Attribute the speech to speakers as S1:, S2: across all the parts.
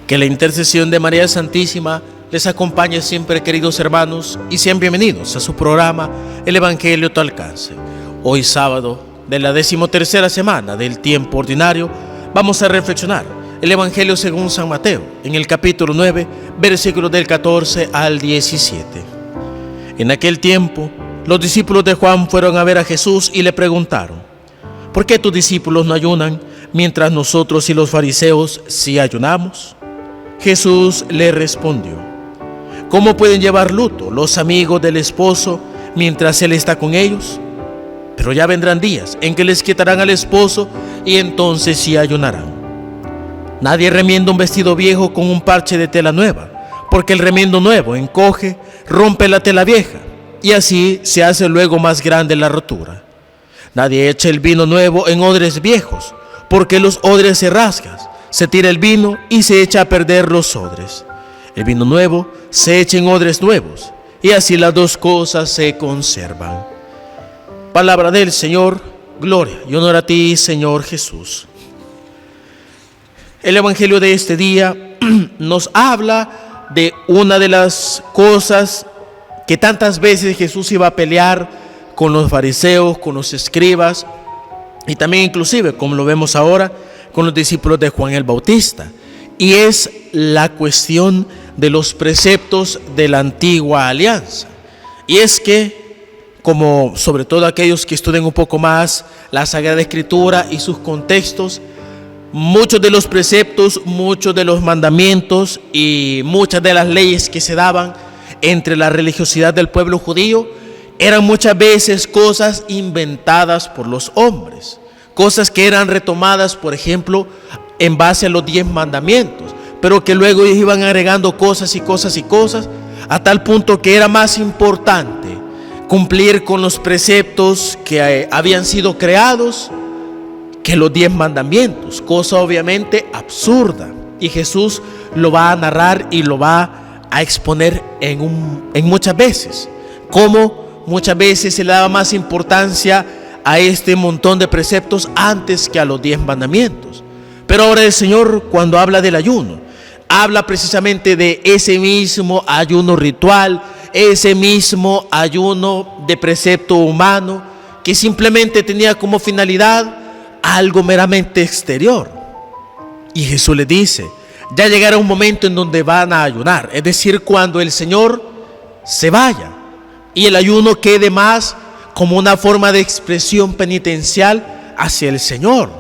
S1: Que la intercesión de María Santísima les acompañe siempre, queridos hermanos, y sean bienvenidos a su programa El Evangelio a tu alcance. Hoy sábado de la 13ª semana del tiempo ordinario vamos a reflexionar el Evangelio según San Mateo en el capítulo 9, versículos del 14 al 17. En aquel tiempo los discípulos de Juan fueron a ver a Jesús y le preguntaron: ¿por qué tus discípulos no ayunan mientras nosotros y los fariseos sí ayunamos? Jesús le respondió: ¿cómo pueden llevar luto los amigos del esposo mientras él está con ellos? Pero ya vendrán días en que les quitarán al esposo y entonces sí ayunarán. Nadie remienda un vestido viejo con un parche de tela nueva, porque el remiendo nuevo encoge, rompe la tela vieja, y así se hace luego más grande la rotura. Nadie echa el vino nuevo en odres viejos, porque los odres se rasgan, se tira el vino y se echa a perder los odres. El vino nuevo se echa en odres nuevos, y así las dos cosas se conservan. Palabra del Señor, gloria y honor a ti, Señor Jesús. El Evangelio de este día nos habla de una de las cosas que tantas veces Jesús iba a pelear con los fariseos, con los escribas, y también inclusive, como lo vemos ahora, con los discípulos de Juan el Bautista, y es la cuestión de los preceptos de la antigua alianza. Y es que, como sobre todo aquellos que estudian un poco más la Sagrada Escritura y sus contextos, muchos de los preceptos, muchos de los mandamientos y muchas de las leyes que se daban entre la religiosidad del pueblo judío eran muchas veces cosas inventadas por los hombres, cosas que eran retomadas, por ejemplo, en base a los 10 mandamientos, pero que luego iban agregando cosas y cosas y cosas, a tal punto que era más importante cumplir con los preceptos que habían sido creados que los 10 mandamientos, cosa obviamente absurda. Y Jesús lo va a narrar y lo va a exponer en muchas veces, como muchas veces se le daba más importancia a este montón de preceptos antes que a los 10 mandamientos. Pero ahora el Señor, cuando habla del ayuno, habla precisamente de ese mismo ayuno ritual, ese mismo ayuno de precepto humano, que simplemente tenía como finalidad algo meramente exterior. Y Jesús le dice: ya llegará un momento en donde van a ayunar, es decir, cuando el Señor se vaya y el ayuno quede más como una forma de expresión penitencial hacia el Señor,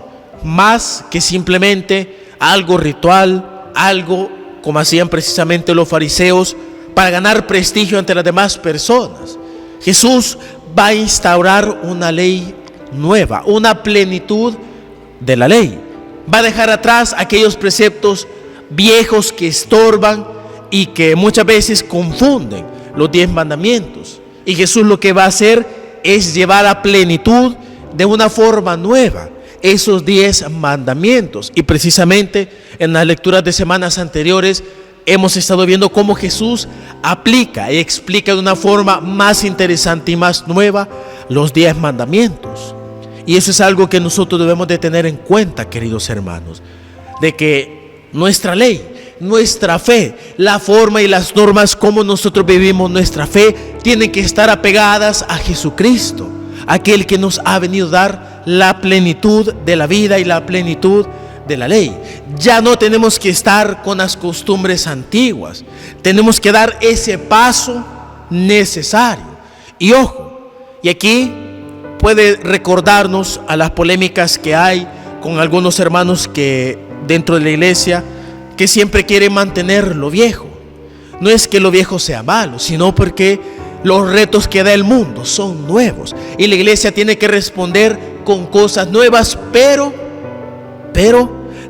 S1: más que simplemente algo ritual, algo como hacían precisamente los fariseos para ganar prestigio ante las demás personas. Jesús va a instaurar una ley nueva, una plenitud de la ley. Va a dejar atrás aquellos preceptos viejos que estorban y que muchas veces confunden los 10 mandamientos. Y Jesús lo que va a hacer es llevar a plenitud de una forma nueva esos 10 mandamientos. Y precisamente en las lecturas de semanas anteriores hemos estado viendo cómo Jesús aplica y explica de una forma más interesante y más nueva los 10 mandamientos. Y eso es algo que nosotros debemos de tener en cuenta, queridos hermanos, de que nuestra ley, nuestra fe, la forma y las normas como nosotros vivimos nuestra fe tienen que estar apegadas a Jesucristo, aquel que nos ha venido a dar la plenitud de la vida y la plenitud de la ley. Ya no tenemos que estar con las costumbres antiguas, tenemos que dar ese paso necesario. Y ojo, y aquí puede recordarnos a las polémicas que hay con algunos hermanos que dentro de la iglesia que siempre quieren mantener lo viejo. No es que lo viejo sea malo, sino porque los retos que da el mundo son nuevos y la iglesia tiene que responder con cosas nuevas, pero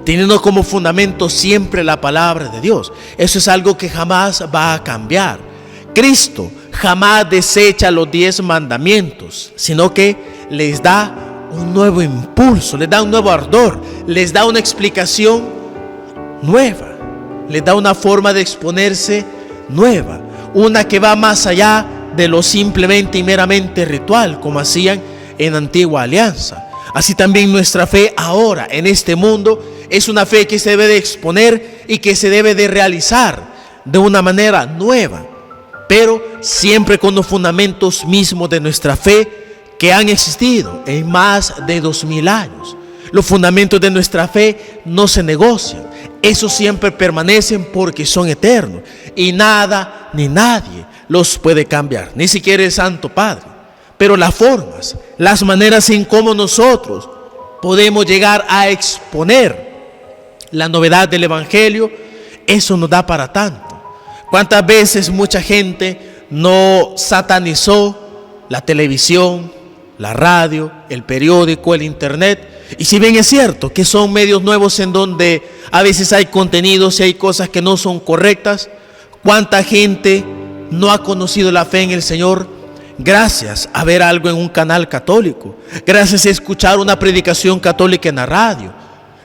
S1: teniendo como fundamento siempre la palabra de Dios. Eso es algo que jamás va a cambiar. Cristo jamás desecha los 10 mandamientos, sino que les da un nuevo impulso, les da un nuevo ardor, les da una explicación nueva, les da una forma de exponerse nueva, una que va más allá de lo simplemente y meramente ritual, como hacían en la antigua alianza. Así también nuestra fe ahora en este mundo es una fe que se debe de exponer y que se debe de realizar de una manera nueva, pero siempre con los fundamentos mismos de nuestra fe que han existido en más de 2000 años. Los fundamentos de nuestra fe no se negocian, esos siempre permanecen porque son eternos y nada ni nadie los puede cambiar, ni siquiera el Santo Padre. Pero las formas, las maneras en cómo nosotros podemos llegar a exponer la novedad del Evangelio, eso nos da para tanto. ¿Cuántas veces mucha gente no satanizó la televisión, la radio, el periódico, el internet? Y si bien es cierto que son medios nuevos en donde a veces hay contenidos y hay cosas que no son correctas, ¿cuánta gente no ha conocido la fe en el Señor gracias a ver algo en un canal católico, gracias a escuchar una predicación católica en la radio,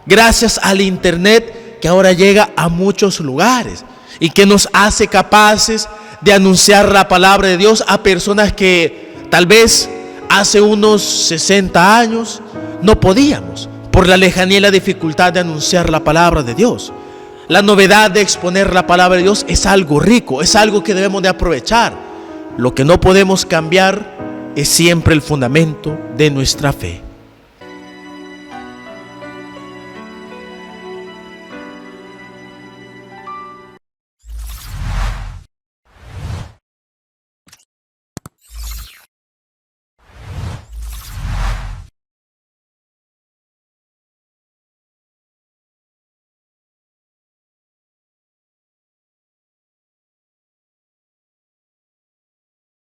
S1: gracias al internet que ahora llega a muchos lugares y que nos hace capaces de anunciar la palabra de Dios a personas que tal vez hace unos 60 años no podíamos, por la lejanía y la dificultad de anunciar la palabra de Dios? La novedad de exponer la palabra de Dios es algo rico, es algo que debemos de aprovechar. Lo que no podemos cambiar es siempre el fundamento de nuestra fe.